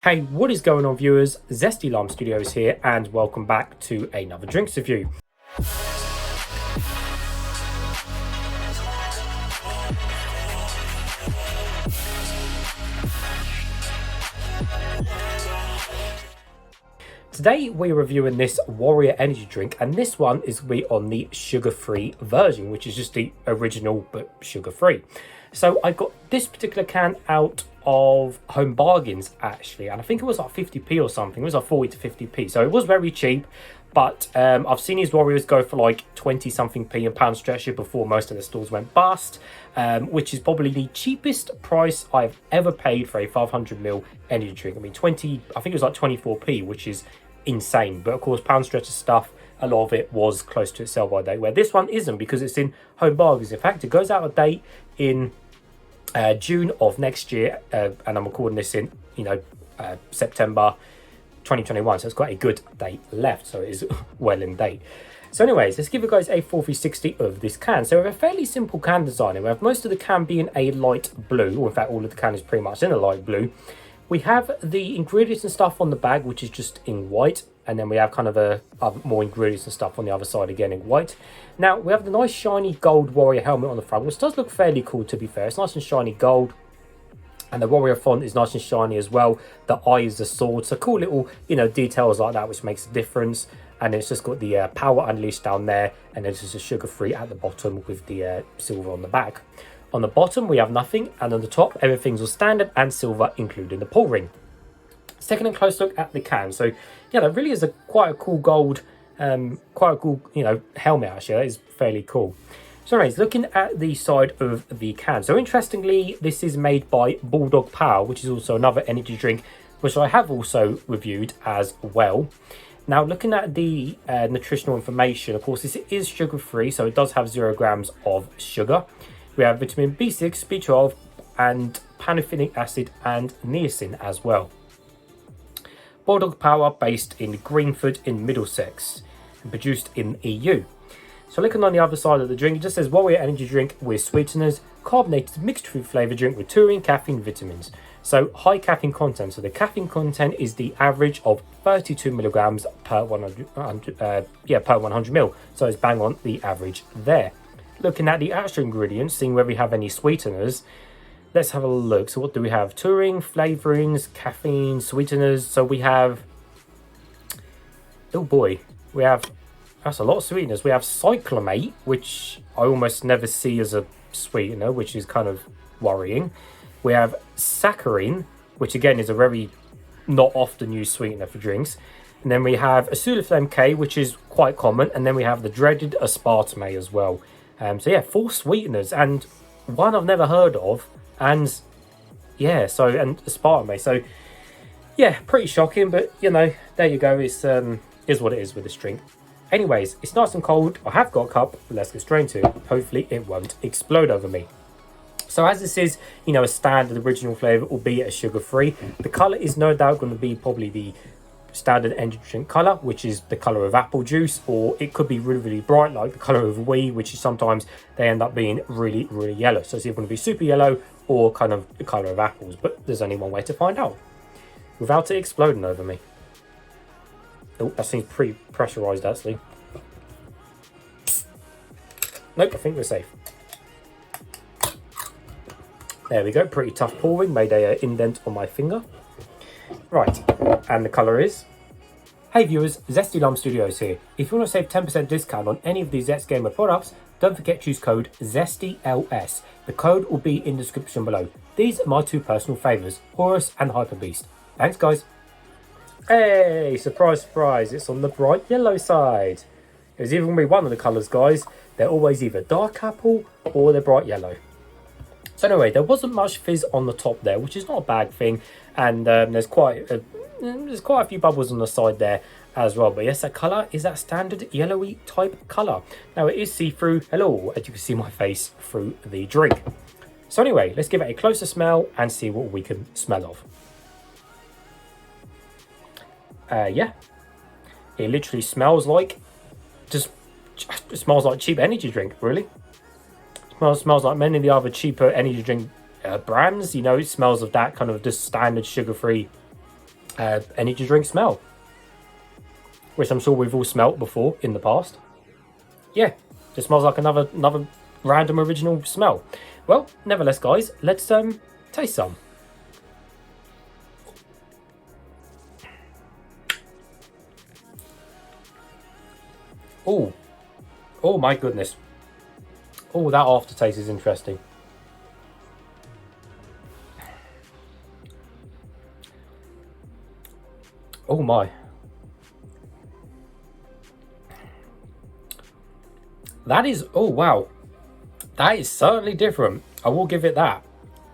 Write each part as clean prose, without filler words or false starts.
Hey, what is going on, viewers? Zesty Lime Studios here, and welcome back to another drinks review. Today we're reviewing this Warrior energy drink, and this one is on the sugar-free version, which is just the original but sugar-free. So I got this particular can out of Home Bargains actually, and I think it was like 50p or something. It was like 40 to 50p, so it was very cheap. But I've seen these Warriors go for like 20 something p and pound stretcher before most of the stores went bust, which is probably the cheapest price I've ever paid for a 500ml energy drink. I mean, I think it was like 24p, which is insane. But of course, pound stretcher stuff, a lot of it was close to its sell by date, where this one isn't, because it's in Home Bargains. In fact, it goes out of date in June of next year, and I'm recording this in September 2021, so it's got a good date left, so it is well in date. So anyways, let's give you guys a 460 of this can. So we have a fairly simple can design. We have most of the can being a light blue, or in fact all of the can is pretty much in a light blue. We have the ingredients and stuff on the bag, which is just in white, and then we have kind of more ingredients and stuff on the other side, again in white. Now we have the nice shiny gold Warrior helmet on the front, which does look fairly cool, to be fair. It's nice and shiny gold, and the Warrior font is nice and shiny as well. The eye is a sword, so cool little details like that, which makes a difference. And it's just got the Power Unleashed down there, and then it's just a sugar-free at the bottom with the silver on the back. On the bottom we have nothing, and on the top everything's all standard and silver, including the pull ring. Let's take a close look at the can. So yeah, that really is quite a cool gold, quite a cool helmet actually. That is fairly cool. So anyways, looking at the side of the can, so interestingly this is made by Bulldog Power, which is also another energy drink which I have also reviewed as well. Now looking at the nutritional information, of course this is sugar free, so it does have 0 grams of sugar. We have vitamin B6, B12 and pantothenic acid and niacin as well. Bulldog Power, based in Greenford in Middlesex and produced in EU. So looking on the other side of the drink, it just says Warrior energy drink with sweeteners, carbonated mixed fruit flavor drink with taurine, caffeine, vitamins. So high caffeine content. So the caffeine content is the average of 32 milligrams per 100 mil. So it's bang on the average there. Looking at the extra ingredients, seeing where we have any sweeteners. Let's have a look. So what do we have? Taurine, flavorings, caffeine, sweeteners. So we have, oh boy, we have, that's a lot of sweeteners. We have cyclamate, which I almost never see as a sweetener, which is kind of worrying. We have saccharin, which again is a very not often used sweetener for drinks. And then we have asulfame K, which is quite common. And then we have the dreaded aspartame as well. So yeah, 4 sweeteners, and one I've never heard of. And yeah, so, and aspartame. So yeah, pretty shocking, but there you go. It's is what it is with this drink. Anyways, it's nice and cold. I have got a cup. Let's get straight into it. Hopefully it won't explode over me. So as this is, a standard original flavor, albeit a sugar-free, the color is no doubt going to be probably the standard energy drink color, which is the color of apple juice, or it could be really, really bright, like the color of wee, which is sometimes they end up being really, really yellow. So it's either going to be super yellow or kind of the color of apples, but there's only one way to find out without it exploding over me. Oh, that seems pretty pressurized actually. Nope, I think we're safe. There we go, pretty tough pouring, made a indent on my finger. Right, and the colour is... Hey viewers, Zesty Lime Studios here. If you want to save 10% discount on any of these Zest Gamer products, don't forget to use code ZESTYLS. The code will be in the description below. These are my 2 personal favourites, Horus and Hyper Beast. Thanks guys. Hey, surprise, surprise, it's on the bright yellow side. It was even going to be one of the colours, guys. They're always either dark apple or they're bright yellow. So anyway, there wasn't much fizz on the top there, which is not a bad thing, and there's quite a few bubbles on the side there as well. But yes, that colour is that standard yellowy type colour. Now it is see-through. Hello, as you can see my face through the drink. So anyway, let's give it a closer smell and see what we can smell of. Yeah, it literally smells like it smells like cheap energy drink, really. Smells like many of the other cheaper energy drink brands. It smells of that kind of just standard sugar-free energy drink smell, which I'm sure we've all smelt before in the past. Yeah, just smells like another random original smell. Well, nevertheless, guys, let's taste some. Oh my goodness. Oh, that aftertaste is interesting. Oh my. That is, oh wow. That is certainly different. I will give it that.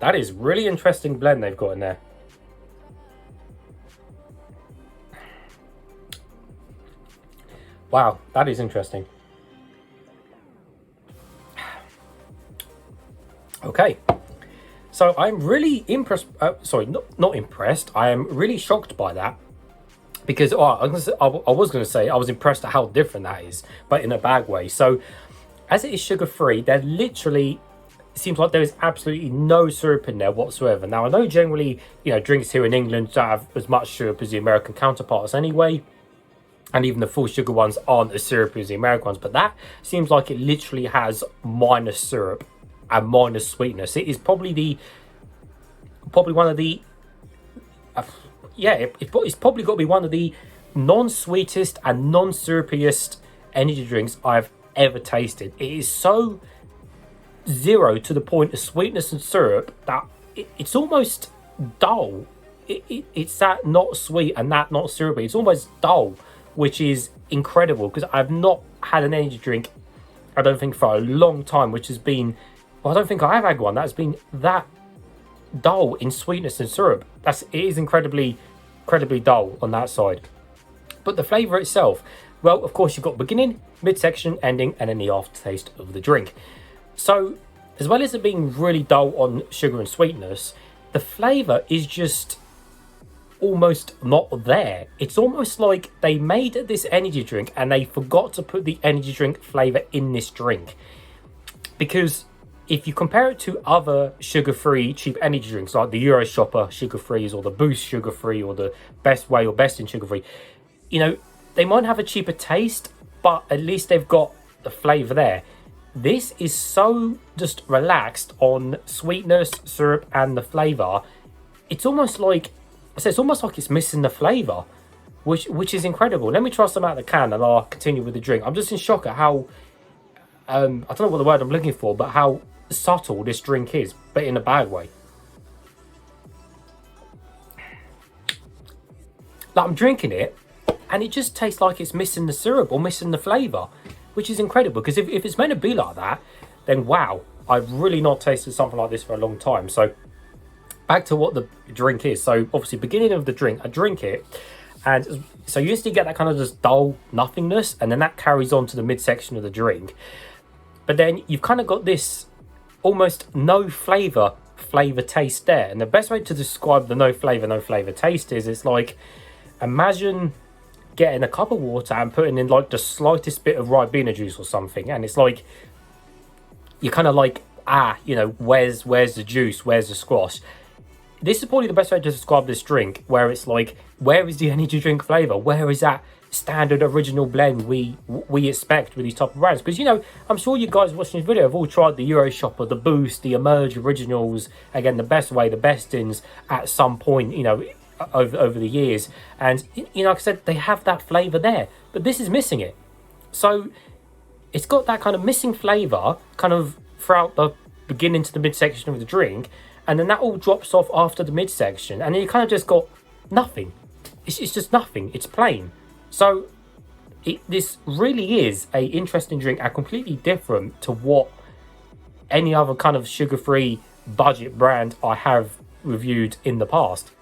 That is really interesting blend they've got in there. Wow, that is interesting. Okay, so I'm really impressed. Sorry, not impressed. I am really shocked by that because I was going to say I was impressed at how different that is, but in a bad way. So, as it is sugar-free, there literally seems like there is absolutely no syrup in there whatsoever. Now, I know generally, drinks here in England don't have as much syrup as the American counterparts anyway. And even the full sugar ones aren't as syrupy as the American ones. But that seems like it literally has minus syrup and minus sweetness. It is probably one of the... it's probably got to be one of the non-sweetest and non-syrupiest energy drinks I've ever tasted. It is so zero to the point of sweetness and syrup that it's almost dull. It's that not sweet and that not syrupy. It's almost dull, which is incredible because I've not had an energy drink, I don't think, for a long time, which has been, well, I don't think I have had one that's been that dull in sweetness and syrup. It is incredibly dull on that side. But the flavour itself, well, of course, you've got beginning, midsection, ending, and then the aftertaste of the drink. So, as well as it being really dull on sugar and sweetness, the flavour is just almost not there. It's almost like they made this energy drink and they forgot to put the energy drink flavour in this drink. Because if you compare it to other sugar-free cheap energy drinks like the Euro Shopper sugar-frees or the Boost sugar-free or the Best Way or Best in sugar-free, they might have a cheaper taste, but at least they've got the flavour there. This is so just relaxed on sweetness, syrup, and the flavour. It's almost like it's missing the flavour, which is incredible. Let me try some out of the can and I'll continue with the drink. I'm just in shock at how, I don't know what the word I'm looking for, but how subtle this drink is, but in a bad way. Like, I'm drinking it and it just tastes like it's missing the syrup or missing the flavour, which is incredible because if it's meant to be like that, then wow, I've really not tasted something like this for a long time. So back to what the drink is. So obviously beginning of the drink, I drink it, and so you usually get that kind of just dull nothingness, and then that carries on to the midsection of the drink. But then you've kind of got this almost no flavor taste there. And the best way to describe the no flavor taste is, it's like, imagine getting a cup of water and putting in like the slightest bit of Ribena juice or something, and it's like you're kind of like, where's the juice, where's the squash? This is probably the best way to describe this drink, where it's like, where is the energy drink flavour? Where is that standard original blend we expect with these type of brands? Because, I'm sure you guys watching this video have all tried the Euro Shopper, the Boost, the Emerge Originals, again, the Best Way, the Best-ins at some point, over the years. And, like I said, they have that flavour there, but this is missing it. So it's got that kind of missing flavour kind of throughout the beginning to the midsection of the drink, and then that all drops off after the midsection, and then you kind of just got nothing. It's just nothing. It's plain. So this really is a interesting drink and completely different to what any other kind of sugar-free budget brand I have reviewed in the past.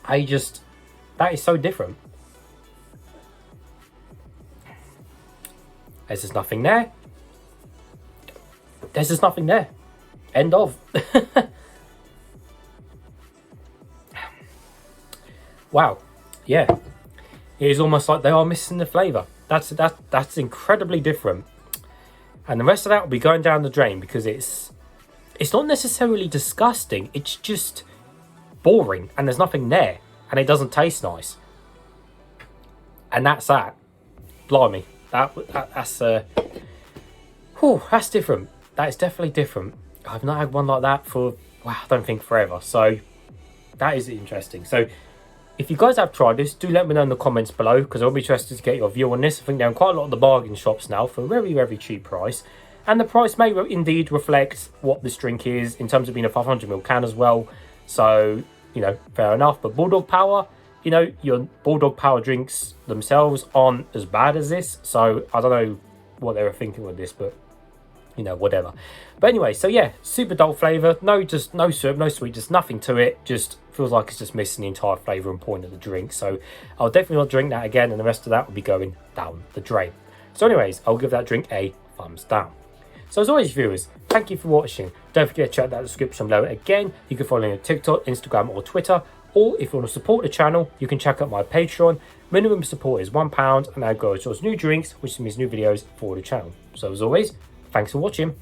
That is so different. There's just nothing there. There's just nothing there. End of. Wow. Yeah. It is almost like they are missing the flavour. That's incredibly different. And the rest of that will be going down the drain because it's not necessarily disgusting. It's just boring and there's nothing there. and it doesn't taste nice. And that's that. Blimey, that's different. That is definitely different. I've not had one like that for, wow, I don't think forever. So that is interesting. So if you guys have tried this, do let me know in the comments below, because I'll be interested to get your view on this. I think they're in quite a lot of the bargain shops now for a very, very cheap price. And the price may indeed reflect what this drink is in terms of being a 500ml can as well. So, you know, fair enough. But Bulldog Power, you know, your Bulldog Power drinks themselves aren't as bad as this. So I don't know what they were thinking with this, but, you know, whatever. But anyway, so yeah, super dull flavour. No syrup, no sweet, just nothing to it. Just feels like it's just missing the entire flavour and point of the drink. So I'll definitely not drink that again, and the rest of that will be going down the drain. So anyways, I'll give that drink a thumbs down. So as always, viewers, thank you for watching. Don't forget to check that description below. Again, you can follow me on TikTok, Instagram or Twitter. Or if you want to support the channel, you can check out my Patreon. Minimum support is £1, and that goes towards new drinks, which means new videos for the channel. So as always, thanks for watching.